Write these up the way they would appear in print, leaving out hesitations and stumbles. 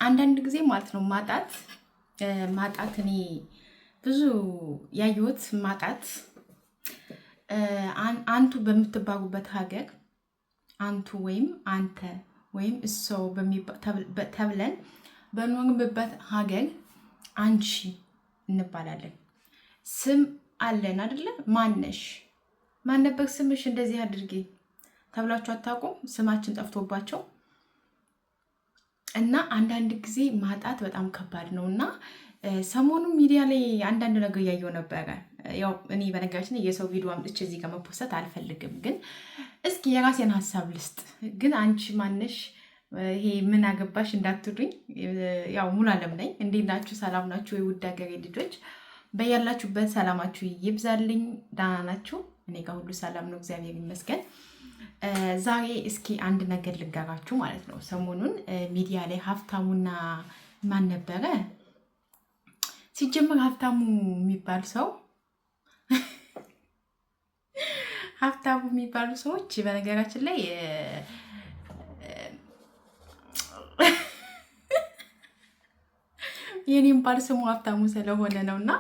አንዳንድ ጊዜ ማለት ነው ማጣት እኔ ብዙ ያየሁት ማጣት አንቱ በምትባሉበት ሀገር አንቱ ወይም አንተ ወይም እሰው ተብለን በኖርንበት ሀገር አንቺ እንባላለን። ስም አለን አይደለ? ማነሽ ማን ነበር ስምሽ እንደዚህ አድርጌ ተብላችሁ አታውቁም? ስማችን ጠፍቶባቸው እና አንዳንድ ጊዜ ማጣት በጣም ከባድ ነው። እና ሰሞኑን ሚዲያ ላይ አንዳንድ ነገር እያየሁ ነበረ። ያው እኔ በነገራችን የሰው ቪዲዮ አምጥቼ እዚህ ጋር መፖሰት አልፈልግም፣ ግን እስኪ የራሴን ሀሳብ ልስጥ። ግን አንቺ ማነሽ ይሄ ምን አገባሽ እንዳትሉኝ፣ ያው ሙሉ አለም ነኝ። እንዴት ናችሁ? ሰላም ናችሁ? የውድ ሀገሬ ልጆች በያላችሁበት ሰላማችሁ ይብዛልኝ። ደህና ናችሁ? እኔ ጋር ሁሉ ሰላም ነው፣ እግዚአብሔር ይመስገን። ዛሬ እስኪ አንድ ነገር ልንገራችሁ ማለት ነው። ሰሞኑን ሚዲያ ላይ ሀብታሙና ማን ነበረ ሲጀመር ሀብታሙ የሚባል ሰው ሀብታሙ የሚባሉ ሰዎች በነገራችን ላይ የኔም ባል ስሙ ሀብታሙ ስለሆነ ነው እና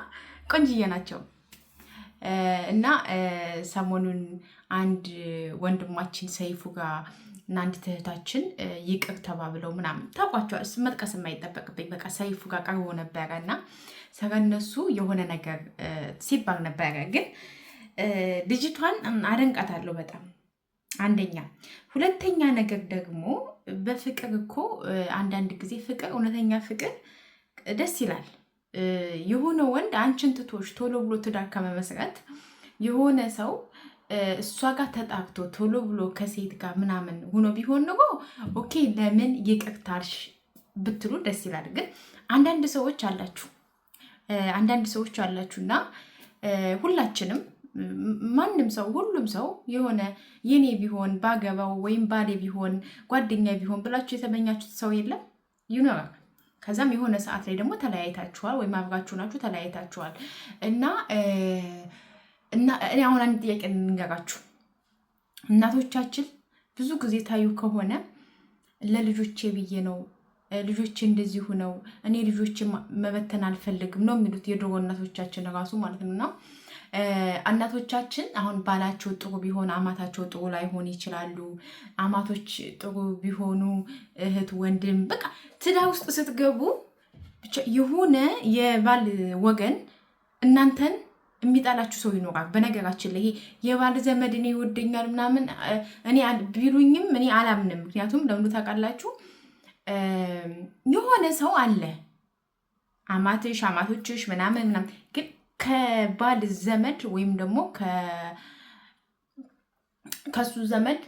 ቆንጅዬ ናቸው። እና ሰሞኑን አንድ ወንድማችን ሰይፉ ጋር እና አንዲት እህታችን ይቅር ተባብለው ምናምን ታውቋቸዋል። መጥቀስ የማይጠበቅብኝ በቃ ሰይፉ ጋር ቀርቦ ነበረ እና ስለነሱ የሆነ ነገር ሲባል ነበረ። ግን ልጅቷን አደንቃታለሁ በጣም አንደኛ። ሁለተኛ ነገር ደግሞ በፍቅር እኮ አንዳንድ ጊዜ ፍቅር፣ እውነተኛ ፍቅር ደስ ይላል። የሆነ ወንድ አንቺን ትቶሽ ቶሎ ብሎ ትዳር ከመመስረት የሆነ ሰው እሷ ጋር ተጣብቶ ቶሎ ብሎ ከሴት ጋር ምናምን ሆኖ ቢሆን ኖሮ ኦኬ ለምን ይቅርታልሽ ብትሉ ደስ ይላል። ግን አንዳንድ ሰዎች አላችሁና ሁላችንም ማንም ሰው ሁሉም ሰው የሆነ የኔ ቢሆን ባገባው ወይም ባሌ ቢሆን ጓደኛ ቢሆን ብላችሁ የተመኛችሁት ሰው የለም ይኖራል። ከዛም የሆነ ሰዓት ላይ ደግሞ ተለያይታችኋል ወይም አብራችሁ ናችሁ ተለያይታችኋል። እና እኔ አሁን አንድ ጥያቄ እንገራችሁ። እናቶቻችን ብዙ ጊዜ ታዩ ከሆነ ለልጆቼ ብዬ ነው ልጆቼ እንደዚሁ ነው እኔ ልጆቼ መበተን አልፈልግም ነው የሚሉት የድሮ እናቶቻችን ራሱ ማለት ነው። እና እናቶቻችን አሁን ባላቸው ጥሩ ቢሆን አማታቸው ጥሩ ላይሆን ይችላሉ። አማቶች ጥሩ ቢሆኑ እህት ወንድም፣ በቃ ትዳር ውስጥ ስትገቡ ብቻ የሆነ የባል ወገን እናንተን የሚጣላችሁ ሰው ይኖራል። በነገራችን ላይ ይሄ የባል ዘመድ እኔ ይወደኛል ምናምን እኔ ቢሉኝም እኔ አላምንም። ምክንያቱም ለምዱ ታውቃላችሁ የሆነ ሰው አለ አማቶችሽ ምናምን ግን ከባል ዘመድ ወይም ደግሞ ከሱ ዘመድ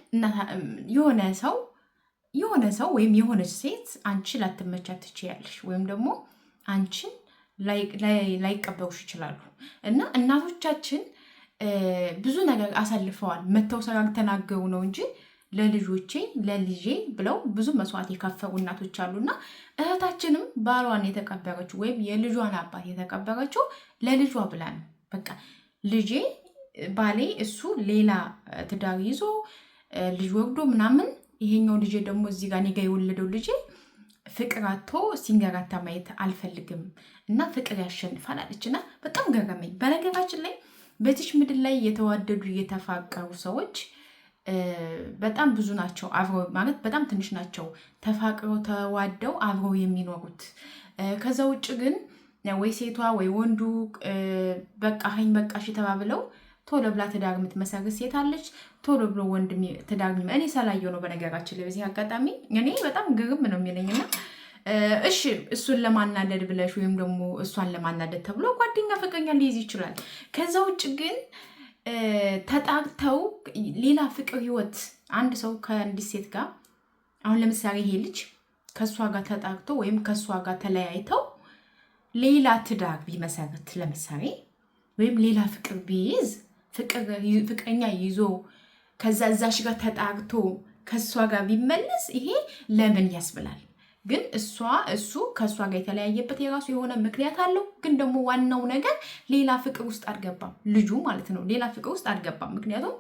የሆነ ሰው ወይም የሆነች ሴት አንቺ ላትመቻት ትችያለሽ፣ ወይም ደግሞ አንቺን ላይቀበሉሽ ይችላሉ። እና እናቶቻችን ብዙ ነገር አሳልፈዋል። መተው ሰራግ ተናገሩ ነው እንጂ ለልጆቼ ለልጄ ብለው ብዙ መስዋዕት የከፈሉ እናቶች አሉና እህታችንም ባሏን የተቀበረችው ወይም የልጇን አባት የተቀበረችው ለልጇ ብላ ነው። በቃ ልጄ ባሌ እሱ ሌላ ትዳር ይዞ ልጅ ወግዶ ምናምን፣ ይሄኛው ልጄ ደግሞ እዚህ ጋር እኔ ጋ የወለደው ልጄ ፍቅር አቶ ሲንገራታ ማየት አልፈልግም እና ፍቅር ያሸንፋል አለች። እና በጣም ገረመኝ። በነገራችን ላይ በዚች ምድር ላይ የተዋደዱ የተፋቀሩ ሰዎች በጣም ብዙ ናቸው። አብረው ማለት በጣም ትንሽ ናቸው ተፋቅረው ተዋደው አብረው የሚኖሩት። ከዛ ውጭ ግን ወይ ሴቷ ወይ ወንዱ በቃኝ በቃሽ ተባብለው ቶሎ ብላ ትዳር የምትመሰርት ሴት አለች። ቶሎ ብሎ ወንድ ትዳር እኔ ሳላየው ነው በነገራችን ላይ በዚህ አጋጣሚ እኔ በጣም ግርም ነው የሚለኝና እሺ እሱን ለማናደድ ብለሽ ወይም ደግሞ እሷን ለማናደድ ተብሎ ጓደኛ ፍቅረኛ ሊይዝ ይችላል። ከዛ ውጭ ግን ተጣርተው ሌላ ፍቅር ህይወት አንድ ሰው ከአንዲት ሴት ጋር አሁን ለምሳሌ ይሄ ልጅ ከእሷ ጋር ተጣርቶ ወይም ከእሷ ጋር ተለያይተው ሌላ ትዳር ቢመሰረት ለምሳሌ ወይም ሌላ ፍቅር ቢይዝ ፍቅረኛ ይዞ ከዛ እዛሽ ጋር ተጣርቶ ከእሷ ጋር ቢመለስ ይሄ ለምን ያስብላል። ግን እሱ ከእሷ ጋር የተለያየበት የራሱ የሆነ ምክንያት አለው። ግን ደግሞ ዋናው ነገር ሌላ ፍቅር ውስጥ አልገባም፣ ልጁ ማለት ነው። ሌላ ፍቅር ውስጥ አልገባም። ምክንያቱም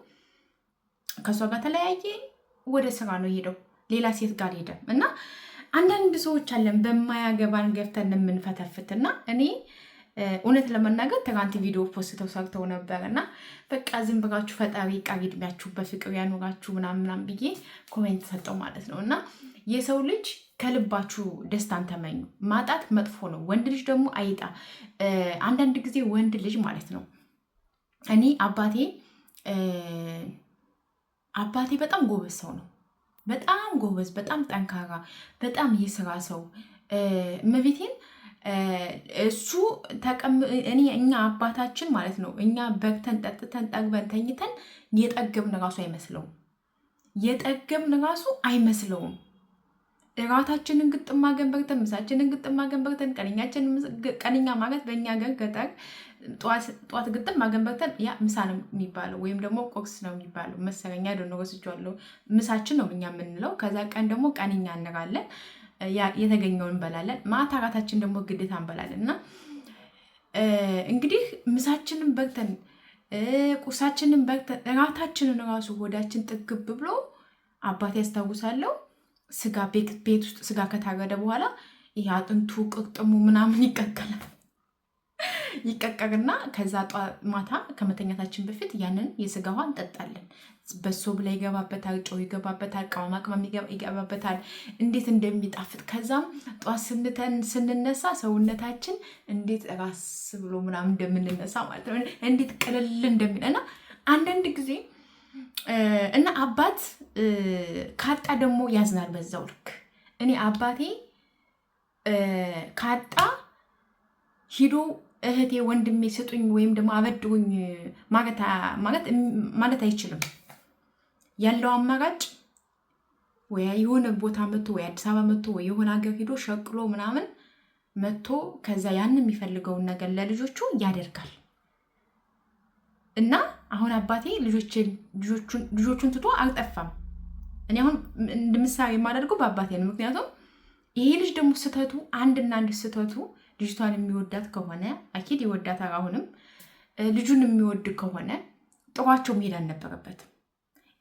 ከእሷ ጋር ተለያየ፣ ወደ ስራ ነው ሄደው፣ ሌላ ሴት ጋር ሄደ እና አንዳንድ ሰዎች አለን በማያገባን ገብተን የምንፈተፍትና እኔ እውነት ለመናገር ትናንት ቪዲዮ ፖስተው ሰርተው ነበር እና በቃ ዝም ብላችሁ ፈጣሪ ቃል ዕድሜያችሁ በፍቅር ያኖራችሁ ምናምን ብዬ ኮሜንት ሰጠው ማለት ነው። እና የሰው ልጅ ከልባችሁ ደስታን ተመኙ። ማጣት መጥፎ ነው። ወንድ ልጅ ደግሞ አይጣ። አንዳንድ ጊዜ ወንድ ልጅ ማለት ነው እኔ አባቴ በጣም ጎበዝ ሰው ነው። በጣም ጎበዝ፣ በጣም ጠንካራ፣ በጣም የስራ ሰው እመቤቴን እሱ እኛ አባታችን ማለት ነው እኛ በግተን ጠጥተን ጠግበን ተኝተን የጠገብን ራሱ አይመስለውም። እራታችንን ግጥም አድርገን በልተን ምሳችንን ግጥም አድርገን በልተን ቀንኛ ማለት በእኛ ሀገር ገጠር ጠዋት ግጥም አድርገን በልተን ያ ምሳ ነው የሚባለው፣ ወይም ደግሞ ቁርስ ነው የሚባለው መሰለኝ። ደኖ ወስጃለሁ። ምሳችን ነው እኛ የምንለው። ከዛ ቀን ደግሞ ቀንኛ እንላለን። የተገኘውን እንበላለን። ማታ እራታችን ደግሞ ግዴታ እንበላለን። እና እንግዲህ ምሳችንን በልተን ቁርሳችንን በልተን እራታችንን ራሱ ሆዳችን ጥግብ ብሎ አባቴ ያስታውሳለሁ ስጋ ቤት ውስጥ ስጋ ከታረደ በኋላ ይሄ አጥንቱ ቅቅጥሙ ምናምን ይቀቀርና ከዛ ማታ ከመተኛታችን በፊት ያንን የስጋ ውሃ እንጠጣለን። በሶ ብላ ይገባበታል፣ ጨው ይገባበታል፣ ቅመማ ቅመም ይገባበታል። እንዴት እንደሚጣፍጥ ከዛም ጧት ስንነሳ ሰውነታችን እንዴት ራስ ብሎ ምናምን እንደምንነሳ ማለት ነው። እንዴት ቅልል እንደሚል እና አንዳንድ ጊዜ እና አባት ካጣ ደግሞ ያዝናል በዛው ልክ። እኔ አባቴ ካጣ ሂዶ እህቴ ወንድሜ ስጡኝ ወይም ደግሞ አበድሩኝ ማለት አይችልም። ያለው አማራጭ ወይ የሆነ ቦታ መጥቶ ወይ አዲስ አበባ መጥቶ ወይ የሆነ ሀገር ሂዶ ሸቅሎ ምናምን መጥቶ ከዛ ያን የሚፈልገውን ነገር ለልጆቹ ያደርጋል። እና አሁን አባቴ ልጆቹን ትቶ አልጠፋም። እኔ አሁን ምሳሌ የማደርገው በአባቴ ነው። ምክንያቱም ይሄ ልጅ ደግሞ ስህተቱ አንድና አንድ ስህተቱ ልጅቷን የሚወዳት ከሆነ አኪድ ይወዳታል። አሁንም ልጁን የሚወድ ከሆነ ጥሯቸው መሄድ አልነበረበትም።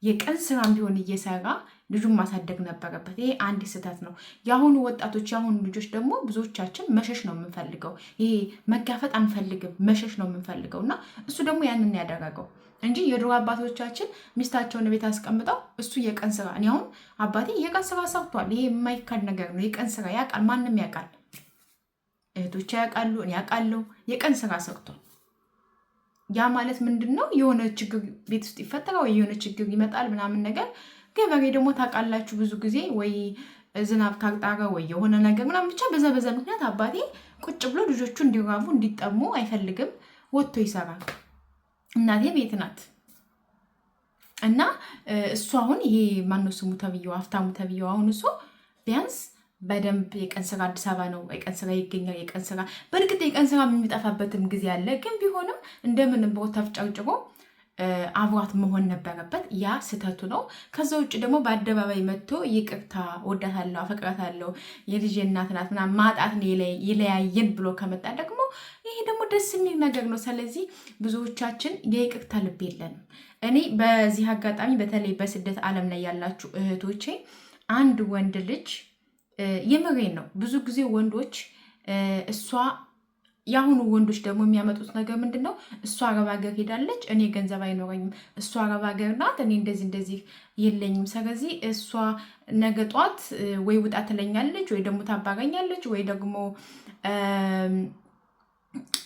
የቀን ስራም ቢሆን እየሰራ ልጁን ማሳደግ ነበረበት። ይሄ አንድ ስህተት ነው። የአሁኑ ወጣቶች የአሁኑ ልጆች ደግሞ ብዙዎቻችን መሸሽ ነው የምንፈልገው። ይሄ መጋፈጥ አንፈልግም፣ መሸሽ ነው የምንፈልገው። እና እሱ ደግሞ ያንን ያደረገው እንጂ የድሮ አባቶቻችን ሚስታቸውን ቤት አስቀምጠው እሱ የቀን ስራ እኔ አሁን አባቴ የቀን ስራ ሰርቷል። ይሄ የማይካድ ነገር ነው። የቀን ስራ ያውቃል፣ ማንም ያውቃል፣ እህቶች ያውቃሉ፣ እኔ ያውቃለሁ። የቀን ስራ ሰርቷል። ያ ማለት ምንድን ነው? የሆነ ችግር ቤት ውስጥ ይፈጠራል ወይ የሆነ ችግር ይመጣል ምናምን ነገር። ገበሬ ደግሞ ታውቃላችሁ ብዙ ጊዜ ወይ ዝናብ ካጣረ ወይ የሆነ ነገር ምናምን ብቻ በዛ ምክንያት አባቴ ቁጭ ብሎ ልጆቹ እንዲራቡ እንዲጠሙ አይፈልግም። ወጥቶ ይሰራል። እናቴ ቤት ናት። እና እሱ አሁን ይሄ ማነው ስሙ ተብዬው ሀብታሙ ተብዬው አሁን እሱ ቢያንስ በደንብ የቀን ስራ አዲስ አበባ ነው፣ የቀን ስራ ይገኛል። የቀን ስራ በእርግጥ የቀን ስራ የሚጠፋበትም ጊዜ አለ። ግን ቢሆንም እንደምንም ተፍጨርጭሮ አብሯት መሆን ነበረበት። ያ ስህተቱ ነው። ከዛ ውጭ ደግሞ በአደባባይ መጥቶ ይቅርታ ወዳታለሁ፣ አፈቅራታለሁ፣ የልጅ እናት ናት ምናምን ማጣት ነው የለያየን ብሎ ከመጣ ደግሞ ይሄ ደግሞ ደስ የሚል ነገር ነው። ስለዚህ ብዙዎቻችን የይቅርታ ልብ የለንም። እኔ በዚህ አጋጣሚ በተለይ በስደት ዓለም ላይ ያላችሁ እህቶቼ አንድ ወንድ ልጅ የምሬን ነው ብዙ ጊዜ ወንዶች የአሁኑ ወንዶች ደግሞ የሚያመጡት ነገር ምንድን ነው? እሷ አረብ ሀገር ሄዳለች፣ እኔ ገንዘብ አይኖረኝም። እሷ አረብ ሀገር ናት፣ እኔ እንደዚህ የለኝም። ስለዚህ እሷ ነገ ጧት ወይ ውጣ ትለኛለች፣ ወይ ደግሞ ታባረኛለች፣ ወይ ደግሞ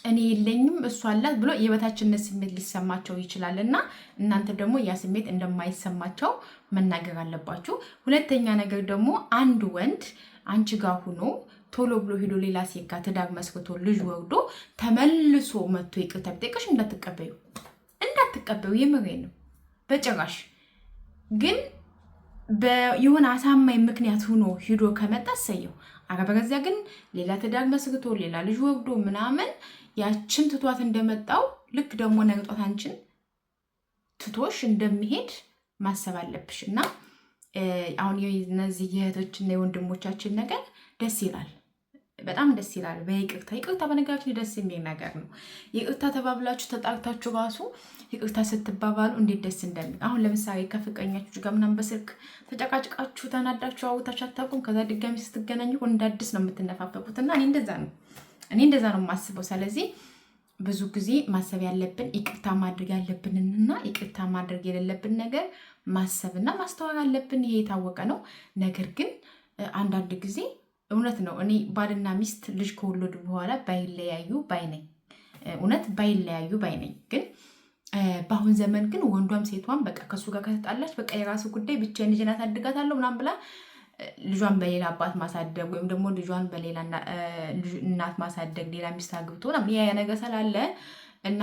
እኔ የለኝም እሷ አላት ብሎ የበታችነት ስሜት ሊሰማቸው ይችላል። እና እናንተ ደግሞ ያ ስሜት እንደማይሰማቸው መናገር አለባችሁ። ሁለተኛ ነገር ደግሞ አንድ ወንድ አንቺ ጋር ሆኖ ቶሎ ብሎ ሄዶ ሌላ ሴት ጋር ትዳር መስርቶ ልጅ ወርዶ ተመልሶ መጥቶ ይቅርታ ቢጠይቅሽ እንዳትቀበዩ። የምሬን ነው በጭራሽ። ግን የሆነ አሳማኝ ምክንያት ሆኖ ሂዶ ከመጣ ሰየው። አለበለዚያ ግን ሌላ ትዳር መስርቶ ሌላ ልጅ ወርዶ ምናምን ያችን ትቷት እንደመጣው ልክ ደግሞ ነግጧት አንቺን ትቶሽ እንደሚሄድ ማሰብ አለብሽ። እና አሁን እነዚህ የእህቶችና የወንድሞቻችን ነገር ደስ ይላል። በጣም ደስ ይላል። ይቅርታ በነገራችን ደስ የሚል ነገር ነው። ይቅርታ ተባብላችሁ ተጣርታችሁ ራሱ ይቅርታ ስትባባሉ እንዴት ደስ እንደሚል። አሁን ለምሳሌ ከፍቅረኛችሁ ጋር ምናምን በስልክ ተጨቃጭቃችሁ ተናዳችሁ አውርታችሁ አታውቁም። ከዛ ድጋሚ ስትገናኙ እንደ አዲስ ነው የምትነፋፈቁት እና እኔ እንደዛ ነው የማስበው። ስለዚህ ብዙ ጊዜ ማሰብ ያለብን ይቅርታ ማድረግ ያለብንና ይቅርታ ማድረግ የሌለብን ነገር ማሰብና ማስተዋል አለብን። ይሄ የታወቀ ነው። ነገር ግን አንዳንድ ጊዜ እውነት ነው። እኔ ባልና ሚስት ልጅ ከወለዱ በኋላ ባይለያዩ ባይነኝ፣ እውነት ባይለያዩ ባይነኝ። ግን በአሁን ዘመን ግን ወንዷም ሴቷም በቃ ከሱ ጋር ከተጣላች በቃ የራሱ ጉዳይ ብቻዬን ልጄን አሳድጋታለሁ ምናምን ብላ ልጇን በሌላ አባት ማሳደግ ወይም ደግሞ ልጇን በሌላ እናት ማሳደግ ሌላ ሚስት አግብቶ ያ ነገር ስላለ እና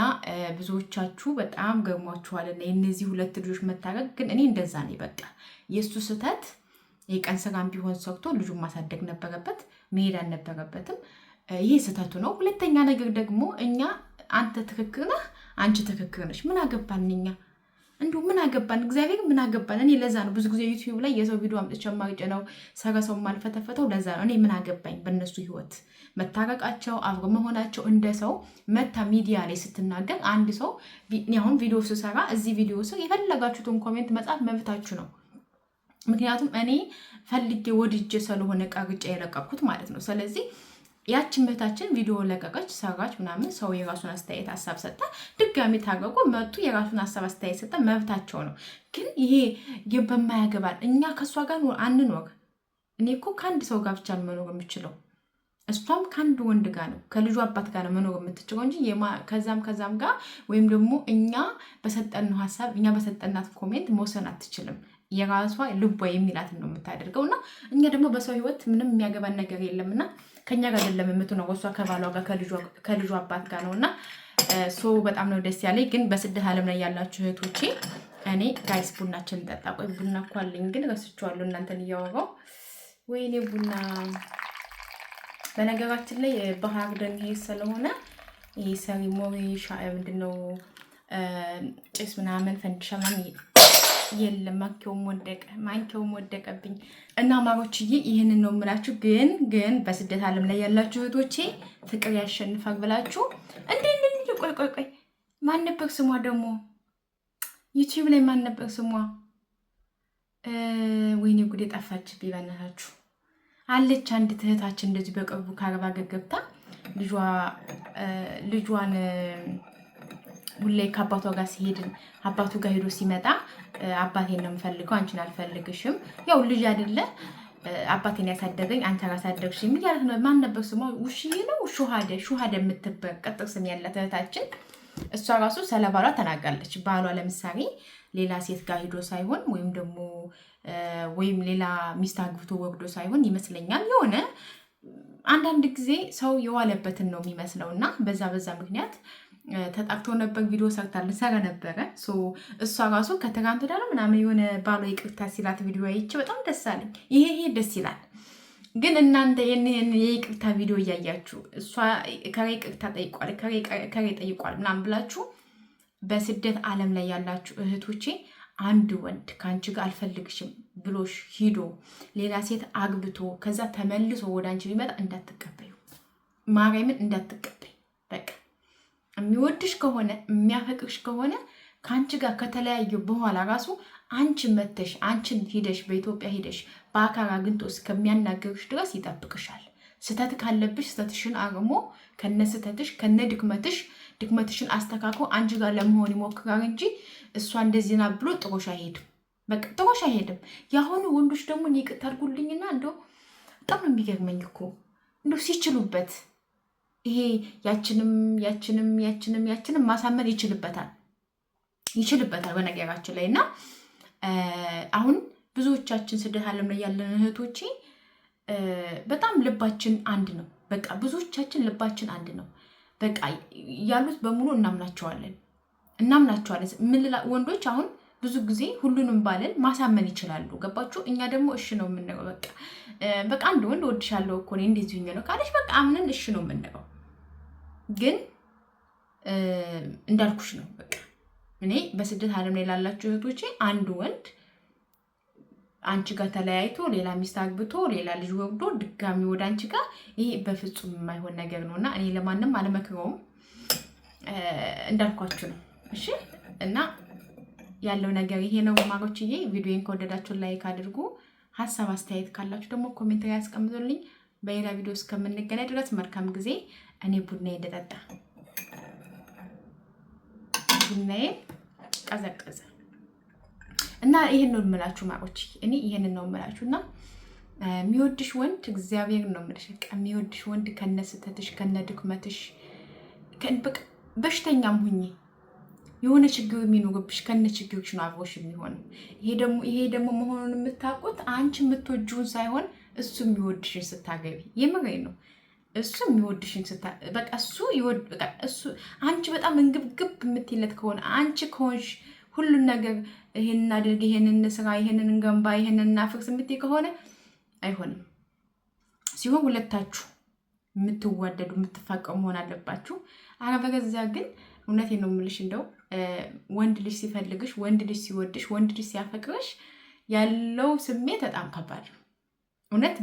ብዙዎቻችሁ በጣም ገርሟችኋልና የእነዚህ ሁለት ልጆች መታረቅ። ግን እኔ እንደዛ ነኝ። በቃ የእሱ ስህተት የቀን ስራም ቢሆን ሰርቶ ልጁን ማሳደግ ነበረበት፣ መሄድ አልነበረበትም። ይሄ ስህተቱ ነው። ሁለተኛ ነገር ደግሞ አንተ ትክክር ነህ፣ አንቺ ትክክር ነሽ። ምን አገባን እኛ እንዲሁ ምን አገባን? እግዚአብሔር ምን አገባን? እኔ ለዛ ነው ብዙ ጊዜ ዩቲዩብ ላይ የሰው ቪዲዮ አምጥቼ ማርጬ ነው ሰው ማልፈተፈተው። ለዛ ነው እኔ ምን አገባኝ በእነሱ ህይወት መታረቃቸው፣ አብሮ መሆናቸው። እንደ ሰው መታ ሚዲያ ላይ ስትናገር አንድ ሰው አሁን ቪዲዮ ስሰራ እዚህ ቪዲዮ ስር የፈለጋችሁትን ኮሜንት መጻፍ መብታችሁ ነው። ምክንያቱም እኔ ፈልጌ ወድጄ ስለሆነ ቀርጬ የለቀኩት ማለት ነው። ስለዚህ ያችን እህታችን ቪዲዮ ለቀቀች፣ ሰራች ምናምን፣ ሰው የራሱን አስተያየት ሀሳብ ሰጠ፣ ድጋሚ ታረቁ መጡ፣ የራሱን ሀሳብ አስተያየት ሰጠ፣ መብታቸው ነው። ግን ይሄ በማያገባን እኛ ከእሷ ጋር አንኖር። እኔ እኮ ከአንድ ሰው ጋር ብቻ መኖር የምችለው፣ እሷም ከአንድ ወንድ ጋር ነው ከልጁ አባት ጋር ነው መኖር የምትችለው እንጂ ከዛም ጋር ወይም ደግሞ እኛ በሰጠነው ሀሳብ እኛ በሰጠናት ኮሜንት መውሰን አትችልም። የራሷ ልቧ የሚላትን ነው የምታደርገው። እና እኛ ደግሞ በሰው ህይወት ምንም የሚያገባን ነገር የለምና ከኛ ጋር አይደለም የምትኖረው፣ እሷ ከባሏ ጋር ከልጁ አባት ጋር ነው። እና በጣም ነው ደስ ያለኝ። ግን በስደት ዓለም ላይ ያላችሁ እህቶቼ እኔ ጋይስ ቡናችን እንጠጣ። ቆይ ቡና እኮ አለኝ ግን ረስቼዋለሁ እናንተን እያወራሁ። ወይኔ ቡና በነገራችን ላይ ባህር ደን ይሄ ስለሆነ ይሄ ሰሪሞሪ ምንድነው ጭስ ምናምን ፈንዲሻ ምናምን የለም። ማንኪያውም ወደቀብኝ። እና ማሮችዬ ይህንን ነው የምላችሁ። ግን በስደት ዓለም ላይ ያላችሁ እህቶቼ ፍቅር ያሸንፋል ብላችሁ ቆይ ማን ነበር ስሟ ደግሞ ዩቲዩብ ላይ ማን ነበር ስሟ? ወይኔ ጉዴ ጠፋችብኝ። በእናታችሁ አለች አንዲት እህታችን እንደዚህ በቅርቡ ከአረብ አገር ገብታ ልጇን ሁሌ ከአባቷ ጋር ሲሄድን አባቱ ጋር ሄዶ ሲመጣ አባቴን ነው የምፈልገው አንቺን አልፈልግሽም፣ ያው ልጅ አይደለ አባቴን ያሳደገኝ አንቺ አላሳደግሽም እያለት ነው። ማን ነበር ስሟ? ውሽዬ ነው ሹሃደ የምትባል ቅጥር ስም ያላት እህታችን። እሷ ራሱ ስለ ባሏ ተናጋለች። ባሏ ለምሳሌ ሌላ ሴት ጋር ሂዶ ሳይሆን ወይም ሌላ ሚስት አግብቶ ወግዶ ሳይሆን ይመስለኛል የሆነ አንዳንድ ጊዜ ሰው የዋለበትን ነው የሚመስለው እና በዛ ምክንያት ተጣቅቶ ነበር። ቪዲዮ ሰራ ነበረ። እሷ ራሱ ከትናንት ወዲያ ምናምን የሆነ ባሏ ይቅርታ ሲላት ቪዲዮ አይቼ በጣም ደስ አለኝ። ይሄ ደስ ይላል። ግን እናንተ የይቅርታ ቪዲዮ እያያችሁ እሷ ከሬ ይቅርታ ጠይቋል ምናምን ብላችሁ በስደት ዓለም ላይ ያላችሁ እህቶቼ አንድ ወንድ ከአንቺ ጋር አልፈልግሽም ብሎሽ ሂዶ ሌላ ሴት አግብቶ ከዛ ተመልሶ ወደ አንቺ ቢመጣ እንዳትቀበዩ፣ ማርያምን እንዳትቀበይ። በቃ የሚወድሽ ከሆነ የሚያፈቅርሽ ከሆነ ከአንቺ ጋር ከተለያዩ በኋላ ራሱ አንቺን ሂደሽ በኢትዮጵያ ሂደሽ በአካል አግኝቶ እስከሚያናገርሽ ድረስ ይጠብቅሻል። ስተት ካለብሽ ስተትሽን አርሞ ከነ ስተትሽ ከነ ድክመትሽን አስተካክሎ አንቺ ጋር ለመሆን ይሞክራል እንጂ እሷ እንደዚህ ናት ብሎ ጥሮሽ አይሄድም። በቃ ጥሮሽ አይሄድም። የአሁኑ ወንዶች ደግሞ ይቅርታ አድርጉልኝና እንደው በጣም ነው የሚገርመኝ እኮ እንደው ሲችሉበት ይሄ ያችንም ማሳመን ይችልበታል በነገራችን ላይ። እና አሁን ብዙዎቻችን ስደት ዓለም ላይ ያለን እህቶቼ በጣም ልባችን አንድ ነው። በቃ ብዙዎቻችን ልባችን አንድ ነው። በቃ ያሉት በሙሉ እናምናቸዋለን። ወንዶች አሁን ብዙ ጊዜ ሁሉንም ባለን ማሳመን ይችላሉ። ገባችሁ? እኛ ደግሞ እሺ ነው የምንለው። በቃ አንድ ወንድ እወድሻለሁ እኮ እኔ እንደዚህ ሆኜ ነው ካለሽ በቃ አምነን እሺ ነው የምንለው። ግን እንዳልኩሽ ነው በቃ እኔ በስደት ዓለም ላይ ላላችሁ እህቶቼ አንድ ወንድ አንቺ ጋር ተለያይቶ ሌላ ሚስት አግብቶ ሌላ ልጅ ወልዶ ድጋሚ ወደ አንቺ ጋር፣ ይሄ በፍጹም የማይሆን ነገር ነውና እኔ ለማንም አልመክረውም። እንዳልኳችሁ ነው። እሺ እና ያለው ነገር ይሄ ነው ማሮችዬ። ቪዲዮን ከወደዳችሁ ላይክ አድርጉ። ሀሳብ አስተያየት ካላችሁ ደግሞ ኮሜንት ላይ ያስቀምጡልኝ። በሌላ ቪዲዮ እስከምንገናኝ ድረስ መልካም ጊዜ። እኔ ቡናዬ እንደጠጣ ቡናዬ ቀዘቀዘ እና ይሄን ነው የምላችሁ ማሮች፣ እኔ ይሄንን ነው የምላችሁ። እና የሚወድሽ ወንድ እግዚአብሔር ነው የምልሽ። የሚወድሽ ወንድ ከነስተትሽ ከነድክመትሽ በቃ በሽተኛም ሁኚ የሆነ ችግር የሚኖርብሽ ከነ ችግርሽ ነው አብሮሽ የሚሆነው። ይሄ ደግሞ መሆኑን የምታውቁት አንቺ የምትወጂውን ሳይሆን እሱ የሚወድሽን ስታገቢ። የምሬን ነው። እሱ የሚወድሽን በቃ እሱ አንቺ በጣም እንግብግብ የምትይለት ከሆነ አንቺ ከሆንሽ ሁሉን ነገር ይሄንን አድርግ፣ ይሄንን ስራ፣ ይሄንን እንገንባ፣ ይሄንን እናፍርስ የምትይ ከሆነ አይሆንም። ሲሆን ሁለታችሁ የምትዋደዱ የምትፋቀሩ መሆን አለባችሁ። አለበለዚያ ግን እውነቴን ነው የምልሽ፣ እንደው ወንድ ልጅ ሲፈልግሽ፣ ወንድ ልጅ ሲወድሽ፣ ወንድ ልጅ ሲያፈቅርሽ ያለው ስሜት በጣም ከባድ ነው እውነት።